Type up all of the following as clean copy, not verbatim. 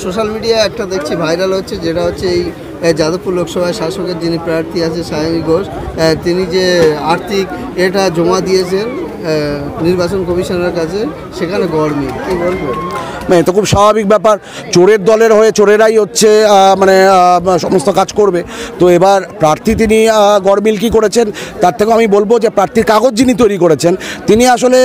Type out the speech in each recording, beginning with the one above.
Social মিডিয়ায় একটা দেখছি ভাইরাল হচ্ছে, যেটা হচ্ছে এই যাদবপুর লোকসভায় শাসকের যিনি প্রার্থী আছে সায়নী ঘোষ, তিনি যে আর্থিক এটা জমা দিয়েছেন নির্বাচন কমিশনের কাছে, সেখানে গড়মিল, কী বলবেন? তো খুব স্বাভাবিক ব্যাপার, চোরের দলের হয়ে চোরেরাই হচ্ছে সমস্ত কাজ করবে। তো এবার প্রার্থী তিনি গড়মিল কী করেছেন, তার থেকেও আমি বলবো যে প্রার্থীর কাগজ যিনি তৈরি করেছেন তিনি আসলে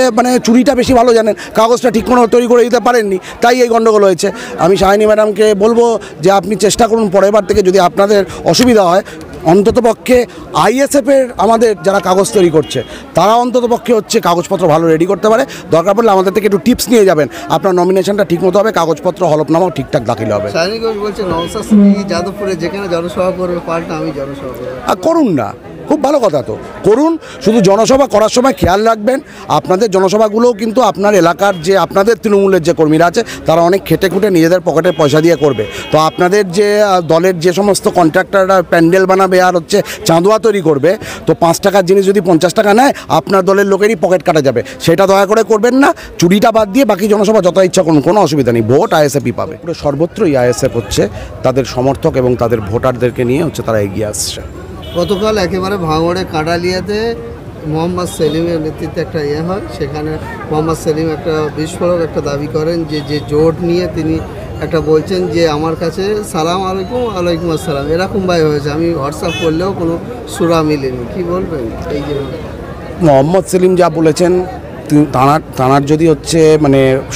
চুরিটা বেশি ভালো জানেন, কাগজটা ঠিক মতো তৈরি করে দিতে পারেননি, তাই এই গণ্ডগোল হয়েছে। আমি সায়নী ম্যাডামকে বলবো যে আপনি চেষ্টা করুন পরের বার থেকে, যদি আপনাদের অসুবিধা হয় অন্ততপক্ষে আইএসএফের আমাদের যারা কাগজ তৈরি করছে তারা অন্ততপক্ষে হচ্ছে কাগজপত্র ভালো রেডি করতে পারে। দরকার পড়লে আমাদের থেকে একটু টিপস নিয়ে যাবেন, আপনার নমিনেশনটা ঠিকমতো হবে, কাগজপত্র হলফনামাও ঠিকঠাক দাখিল হবে। সায়নী ঘোষ বলছে নওশাদ সিদ্দিকী যাদবপুরে যেখানে জনসভা করবে পাল্টা আমি জনসভা করব। করুন না, খুব ভালো কথা তো, করুন। শুধু জনসভা করার সময় খেয়াল রাখবেন আপনাদের জনসভাগুলোও কিন্তু আপনার এলাকার যে আপনাদের তৃণমূলের যে কর্মীরা আছে তারা অনেক খেটে খুঁটে নিজেদের পকেটের পয়সা দিয়ে করবে। তো আপনাদের যে দলের যে সমস্ত কন্ট্রাক্টররা প্যান্ডেল বানাবে আর হচ্ছে চাঁদোয়া তৈরি করবে, তো 5 টাকার জিনিস যদি 50 টাকা নেয় আপনার দলের লোকেরই পকেট কাটা যাবে, সেটা দয়া করে করবেন না। চুরিটা বাদ দিয়ে বাকি জনসভা যত ইচ্ছা করুন, কোনো অসুবিধা নেই, ভোট আইএসএফই পাবে। পুরো সর্বত্রই আইএসএফ হচ্ছে তাদের সমর্থক এবং তাদের ভোটারদেরকে নিয়ে হচ্ছে তারা এগিয়ে আসছে। গতকাল একেবারে ভাঙড়ে কাঁটালিয়াতে মোহাম্মদ সেলিমের নেতৃত্বে একটা হয়, সেখানে মোহাম্মদ সেলিম একটা বিস্ফোরক একটা দাবি করেন যে জোট নিয়ে তিনি একটা বলছেন যে আমার কাছে সালাম আলাইকুম, ওয়ালাইকুম আসসালাম এরকমভাবে হয়েছে, আমি হোয়াটসঅ্যাপ করলেও কোনো সুরা মিলেনি, কি বলবেন? এই যে মোহাম্মদ সেলিম যা বলেছেন, তাঁর যদি হচ্ছে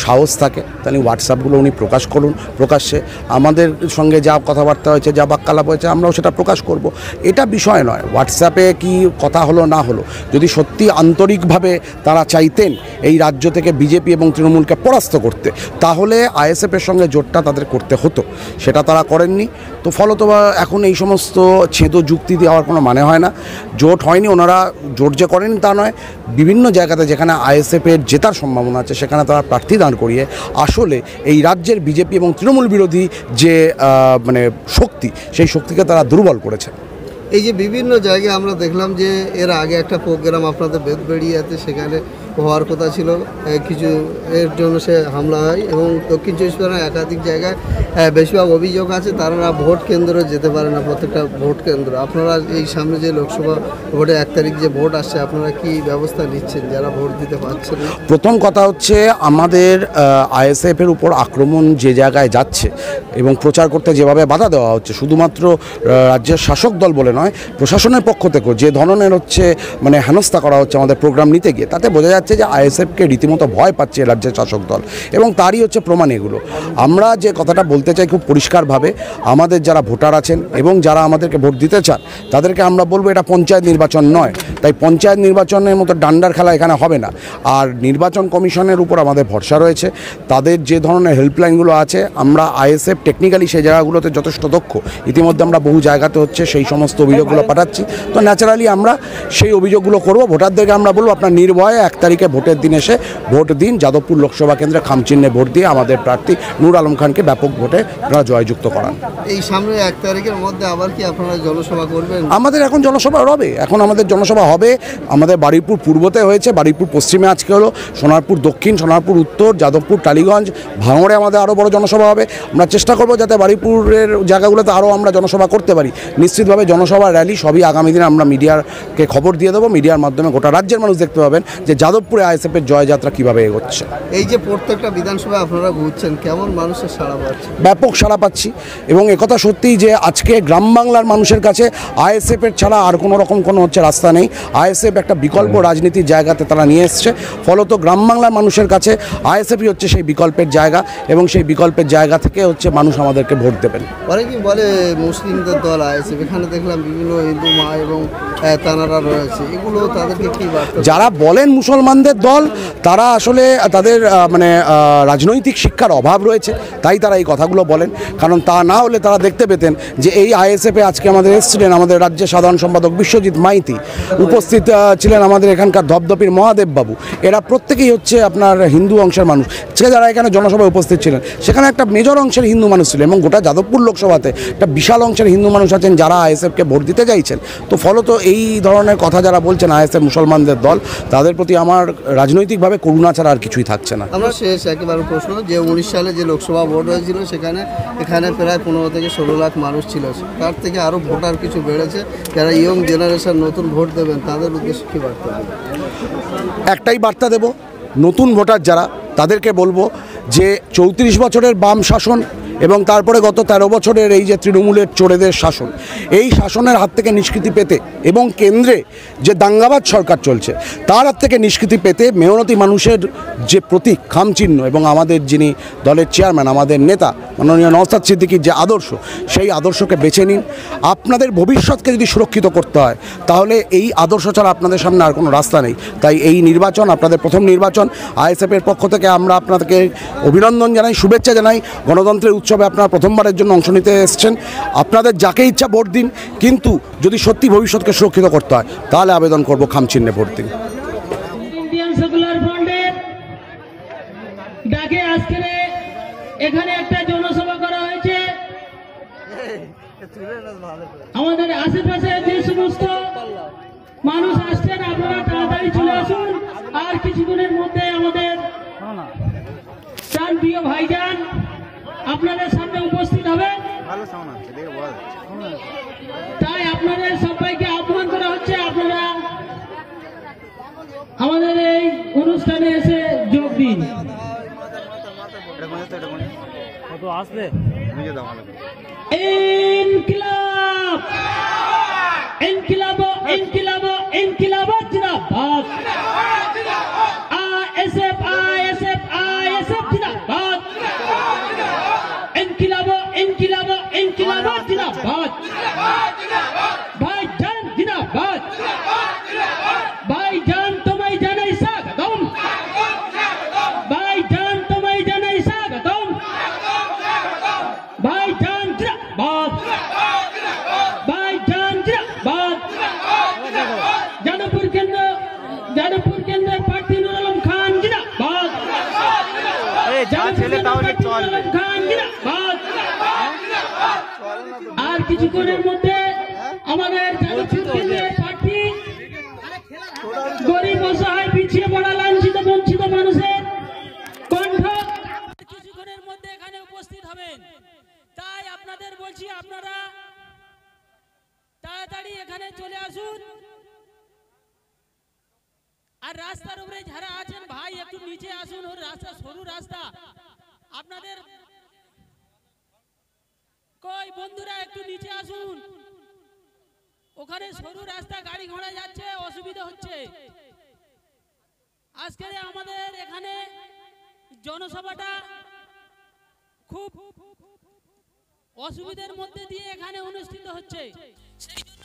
সাহস থাকে তাহলে হোয়াটসঅ্যাপগুলো উনি প্রকাশ করুন প্রকাশ্যে। আমাদের সঙ্গে যা কথাবার্তা হয়েছে, যা বাক্যালাপ হয়েছে, আমরাও সেটা প্রকাশ করব, এটা বিষয় নয়। হোয়াটসঅ্যাপে কি কথা হলো না হলো, যদি সত্যি আন্তরিকভাবে তারা চাইতেন এই রাজ্য থেকে বিজেপি এবং তৃণমূলকে পরাস্ত করতে, তাহলে আইএসএফের সঙ্গে জোটটা তাদের করতে হতো, সেটা তারা করেননি। তো ফলত এখন এই সমস্ত ছেঁদো যুক্তি দেওয়ার কোনো মানে হয় না। জোট হয়নি, ওনারা জোট যে করেনি তা নয়, বিভিন্ন জায়গাতে যেখানে আইএসএফের জেতার সম্ভাবনা আছে সেখানে তারা প্রার্থী দান করিয়ে আসলে এই রাজ্যের বিজেপি এবং তৃণমূল বিরোধী যে শক্তি, সেই শক্তিকে তারা দুর্বল করেছে। এই যে বিভিন্ন জায়গায় আমরা দেখলাম যে এর আগে একটা প্রোগ্রাম আপনাদের বেদবেড়িয়াতে সেখানে হওয়ার কথা ছিল, কিছু এর জন্য সে হামলা হয় এবং দক্ষিণ চব্বিশ পরগনার একাধিক জায়গায় বেশিরভাগ অভিযোগ আছে তারা ভোট কেন্দ্রে যেতে পারে না, প্রত্যেকটা ভোট কেন্দ্র। আপনারা এই সামনে যে লোকসভা ভোটে 1 তারিখ যে ভোট আসছে, আপনারা কি ব্যবস্থা নিচ্ছেন যারা ভোট দিতে পারছেন না? প্রথম কথা হচ্ছে আমাদের আইএসএফের উপর আক্রমণ যে জায়গায় যাচ্ছে এবং প্রচার করতে যেভাবে বাধা দেওয়া হচ্ছে, শুধুমাত্র রাজ্যের শাসক দল বলে নয়, প্রশাসনের পক্ষ থেকেও যে ধরনের হচ্ছে হেনস্থা করা হচ্ছে আমাদের প্রোগ্রাম নিতে গিয়ে, তাতে বোঝা যাচ্ছে যে আইএসএফকে রীতিমতো ভয় পাচ্ছে রাজ্যের শাসক দল, এবং তারই হচ্ছে প্রমাণ এগুলো। আমরা যে কথাটা বলতে চাই খুব পরিষ্কারভাবে, আমাদের যারা ভোটার আছেন এবং যারা আমাদেরকে ভোট দিতে চান তাদেরকে আমরা বলবো এটা পঞ্চায়েত নির্বাচন নয়, তাই পঞ্চায়েত নির্বাচনের মতো ডান্ডার খেলা এখানে হবে না। আর নির্বাচন কমিশনের উপর আমাদের ভরসা রয়েছে, তাদের যে ধরনের হেল্পলাইনগুলো আছে, আমরা আইএসএফ টেকনিক্যালি সেই জায়গাগুলোতে যথেষ্ট দক্ষ, ইতিমধ্যে আমরা বহু জায়গাতে হচ্ছে সেই সমস্ত অভিযোগগুলো পাঠাচ্ছি। তো ন্যাচারালি আমরা সেই অভিযোগগুলো করব, ভোটারদেরকে আমরা বলবো আপনার নির্ভয়ে 1 তারিখে ভোটের দিন এসে ভোট দিন, যাদবপুর লোকসভা কেন্দ্রে খামচিহ্নে ভোট দিয়ে আমাদের প্রার্থী নূর আলম খানকে ব্যাপক ভোটে আপনারা জয়যুক্ত করান। এই সামনে 1 তারিখের মধ্যে আবার কি আপনারা জনসভা করবেন? আমাদের এখন জনসভা হবে, এখন আমাদের জনসভা হবে। আমাদের বারুইপুর পূর্বতে হয়েছে, বারুইপুর পশ্চিমে আজকে হলো, সোনারপুর দক্ষিণ, সোনারপুর উত্তর, যাদবপুর, টালিগঞ্জ, ভাঙড়ে আমাদের আরও বড় জনসভা হবে। আমরা চেষ্টা করব যাতে বারুইপুরের জায়গাগুলোতে আরও আমরা জনসভা করতে পারি। নিশ্চিতভাবে জনসভা, র্যালি সবই আগামী দিনে আমরা মিডিয়াকে খবর দিয়ে দেবো, মিডিয়ার মাধ্যমে গোটা রাজ্যের মানুষ দেখতে পাবেন যে যাদবপুরে আইএসএফের জয়যাত্রা কীভাবে এগোচ্ছে। এই যে প্রত্যেকটা বিধানসভায় আপনারা ঘুরছেন, কেমন মানুষের সাড়া পাচ্ছে? ব্যাপক সাড়া পাচ্ছি, এবং একথা সত্যিই যে আজকে গ্রাম বাংলার মানুষের কাছে আইএসএফের ছাড়া আর কোনো রকম কোনো হচ্ছে রাস্তা নেই। আইএসএফ একটা বিকল্প রাজনীতির জায়গাতে তারা নিয়ে এসছে, ফলত গ্রাম বাংলার মানুষের কাছে আইএসএফই হচ্ছে সেই বিকল্পের জায়গা, এবং সেই বিকল্পের জায়গা থেকে হচ্ছে মানুষ আমাদেরকে ভোট দেবেন। অনেকেই বলে মুসলিমদের দল আইএসএফ, এখানে দেখলাম বিভিন্ন হিন্দু মা এবং তানারা রয়েছে, এগুলো তাদেরকে কি বার্তা? যারা বলেন মুসলমানদের দল, তারা আসলে তাদের রাজনৈতিক শিক্ষার অভাব রয়েছে, তাই তারা এই কথাগুলো বলেন। কারণ তা না হলে তারা দেখতে পেতেন যে এই আইএসএফে আজকে আমাদের এসছিলেন আমাদের রাজ্যের সাধারণ সম্পাদক বিশ্বজিৎ মাইতি, উপস্থিত ছিলেন আমাদের এখানকার ধপধপির মহাদেব বাবু। এরা প্রত্যেকেই হচ্ছে আপনার হিন্দু অংশের মানুষ। যারা এখানে জনসভায় উপস্থিত ছিলেন সেখানে একটা মেজর অংশের হিন্দু মানুষ ছিল, এবং গোটা যাদবপুর লোকসভাতে একটা বিশাল অংশের হিন্দু মানুষ আছেন যারা আইএসএফকে ভোট দিতে চাইছেন। তো ফলত এই ধরনের কথা যারা বলছেন আইএসএফ মুসলমানদের দল, তাদের প্রতি আমার রাজনৈতিকভাবে করুণা ছাড়া আর কিছুই থাকছে না। আমরা শেষ একেবারে প্রশ্ন, যে 19 সালে যে লোকসভা ভোট হয়েছিল এখানে প্রায় 15 থেকে 16 লাখ মানুষ ছিল, তার থেকে আরও ভোটার কিছু বেড়েছে। যারা ইয়ং জেনারেশন নতুন ভোট দেবেন তাদের উদ্দেশ্যে কী বার্তা দেবেন? একটাই বার্তা দেব, নতুন ভোটার যারা, তাদেরকে বলবো যে 34 বছরের বাম শাসন এবং তারপরে গত 13 বছরের এই যে তৃণমূলের চোরেদের শাসন, এই শাসনের হাত থেকে নিষ্কৃতি পেতে এবং কেন্দ্রে যে দাঙ্গাবাজ সরকার চলছে তার হাত থেকে নিষ্কৃতি পেতে মেহনতি মানুষের যে প্রতীক খামচিহ্ন এবং আমাদের যিনি দলের চেয়ারম্যান, আমাদের নেতা মাননীয় নওশাদ সিদ্দিকীর যে আদর্শ, সেই আদর্শকে বেছে নিন। আপনাদের ভবিষ্যৎকে যদি সুরক্ষিত করতে হয় তাহলে এই আদর্শ ছাড়া আপনাদের সামনে আর কোনো রাস্তা নেই। তাই এই নির্বাচন আপনাদের প্রথম নির্বাচন। আইএসএফের পক্ষ থেকে আমরা আপনাদেরকে অভিনন্দন জানাই, শুভেচ্ছা জানাই। গণতন্ত্রের উৎসবে আপনারা প্রথমবারের জন্য অংশ নিতে এসেছেন। আপনাদের যাকে ইচ্ছা ভোট দিন, কিন্তু যদি সত্যি ভবিষ্যৎকে সুরক্ষিত করতে হয় তাহলে আবেদন করব খামচিহ্নে ভোট দিন। ইন্ডিয়ান সেকুলার ফ্রন্টের ডাকে আজকে এখানে একটা জনসভা করা হয়েছে। আমাদের আশেপাশে যে সমস্ত মানুষ আসছেন আপনারা তাড়াতাড়ি চলে আসুন। আর কিছুদিনের মধ্যে আমাদের প্রাণপ্রিয় ভাইজান আপনাদের সামনে উপস্থিত হবেন। তাই আপনাদের সবাইকে আহ্বান করা হচ্ছে আপনারা আমাদের এই অনুষ্ঠানে এসে যোগ দিন। ইনকিলাব ইনকিলাব ইনকিলাব ইনকিলাব জিন্দাবাদ। আইএসএফ আইএসএফ আইএসএফ জিন্দাবাদ। ইনকিলাব ইনকিলাব ইনকিলাব জিন্দাবাদ। ভাইজান জিন্দাবাদ। ভাইজান তোমায় জানাই স্বাগতম। ভাইজান তোমায় জানাই স্বাগতম। ভাইজান জিন্দাবাদ। ভাইজান জিন্দাবাদ। যাদবপুর কেন্দ্রের প্রার্থী নুর আলম খান জিন্দাবাদ। আর কিছুক্ষণের মধ্যে আমাদের যাদবপুর কেন্দ্রের প্রার্থী গরিব অসহায় পিছিয়ে পড়া লাঞ্ছিত বঞ্চিত মানুষের কণ্ঠ কিছুক্ষণের মধ্যে এখানে উপস্থিত হবেন। তাই আপনাদের বলছি আপনারা তাড়াতাড়ি এখানে চলে আসুন। আর রাস্তার উপরে যারা আছেন ভাই একটু নিচে আসুন। ওর রাস্তা সরু রাস্তা, আপনাদের কই বন্ধুরা একটু নিচে আসুন। ওখানে সরু রাস্তা, গাড়ি ঘোড়া যাচ্ছে, অসুবিধা হচ্ছে। আজকে আমাদের এখানে জনসভাটা খুব অসুবিধার মধ্যে দিয়ে এখানে অনুষ্ঠিত হচ্ছে, সেই জন্য